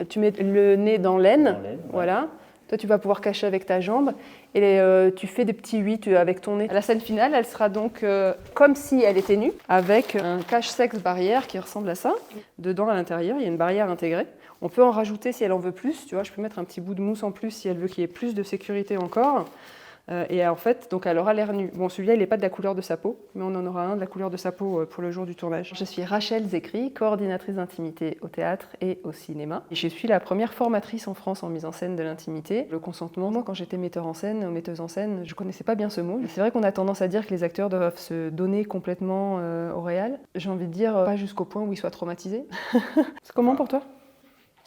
Tu mets le nez dans l'aine, Ouais. voilà. Toi, tu vas pouvoir cacher avec ta jambe et tu fais des petits 8 avec ton nez. La scène finale, elle sera donc comme si elle était nue, avec un cache-sexe barrière qui ressemble à ça. Dedans, à l'intérieur, il y a une barrière intégrée. On peut en rajouter si elle en veut plus. Tu vois, je peux mettre un petit bout de mousse en plus si elle veut qu'il y ait plus de sécurité encore. Et en fait, donc elle aura l'air nue. Bon, celui-là, il n'est pas de la couleur de sa peau, mais on en aura un de la couleur de sa peau pour le jour du tournage. Je suis Rachel Zecri, coordinatrice d'intimité au théâtre et au cinéma. Et je suis la première formatrice en France en mise en scène de l'intimité. Le consentement, moi, quand j'étais metteur en scène ou metteuse en scène, je connaissais pas bien ce mot. C'est vrai qu'on a tendance à dire que les acteurs doivent se donner complètement au réel. J'ai envie de dire, pas jusqu'au point où ils soient traumatisés. C'est comment pour toi ?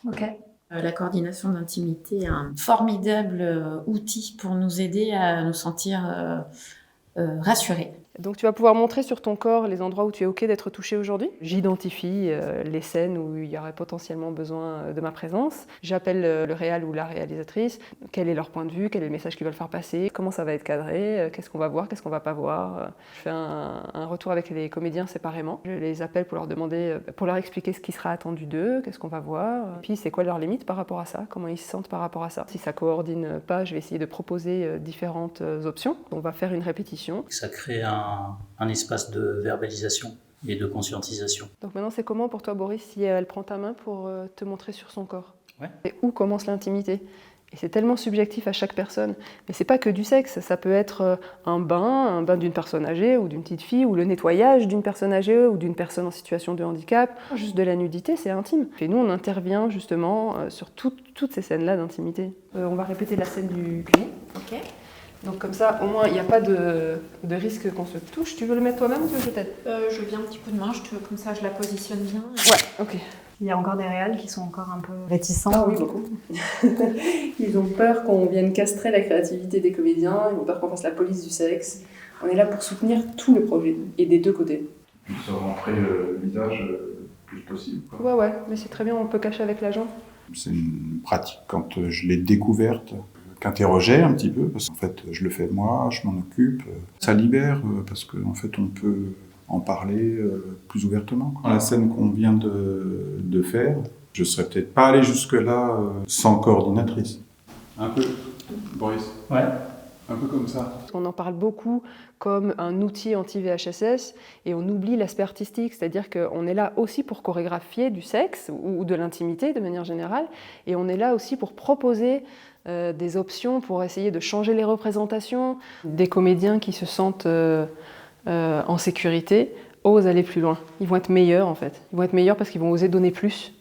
Ok. La coordination d'intimité est un formidable outil pour nous aider à nous sentir rassurés. Donc tu vas pouvoir montrer sur ton corps les endroits où tu es OK d'être touché aujourd'hui. J'identifie les scènes où il y aurait potentiellement besoin de ma présence. J'appelle le réal ou la réalisatrice. Quel est leur point de vue, quel est le message qu'ils veulent faire passer, comment ça va être cadré, qu'est-ce qu'on va voir, qu'est-ce qu'on va pas voir. Je fais un retour avec les comédiens séparément. Je les appelle pour leur demander, pour leur expliquer ce qui sera attendu d'eux, qu'est-ce qu'on va voir. Puis c'est quoi leurs limites par rapport à ça, comment ils se sentent par rapport à ça. Si ça coordine pas, je vais essayer de proposer différentes options. On va faire une répétition. Ça crée un espace de verbalisation et de conscientisation. Donc maintenant, c'est comment pour toi, Boris, si elle prend ta main pour te montrer sur son corps ? Ouais. Et où commence l'intimité ? Et c'est tellement subjectif à chaque personne. Mais c'est pas que du sexe, ça peut être un bain d'une personne âgée ou d'une petite fille, ou le nettoyage d'une personne âgée ou d'une personne en situation de handicap. Juste de la nudité, c'est intime. Et nous, on intervient justement sur toutes ces scènes-là d'intimité. On va répéter la scène du cul. Ok. Donc comme ça, au moins, il n'y a pas de risque qu'on se touche. Tu veux le mettre toi-même ou tu veux que je t'aide ? Je veux bien un petit coup de main, comme ça je la positionne bien. Ouais, ok. Il y a encore des réals qui sont encore un peu réticents. Ah oui, beaucoup. Ils ont peur qu'on vienne castrer la créativité des comédiens, ils ont peur qu'on fasse la police du sexe. On est là pour soutenir tout le projet, et des deux côtés. Juste rentrer le visage le plus possible. Quoi. Ouais, mais c'est très bien, on peut cacher avec la jambe. C'est une pratique, quand je l'ai découverte, qu'interrogeait un petit peu, parce qu'en fait, je le fais moi, je m'en occupe. Ça libère, parce qu'en fait, on peut en parler plus ouvertement. Dans la scène qu'on vient de faire, je serais peut-être pas allé jusque-là sans coordinatrice. Un peu, Boris. Ouais. Un peu comme ça. On en parle beaucoup comme un outil anti-VHSS et on oublie l'aspect artistique, c'est-à-dire qu'on est là aussi pour chorégraphier du sexe ou de l'intimité de manière générale, et on est là aussi pour proposer des options pour essayer de changer les représentations. Des comédiens qui se sentent en sécurité osent aller plus loin. Ils vont être meilleurs en fait. Ils vont être meilleurs parce qu'ils vont oser donner plus.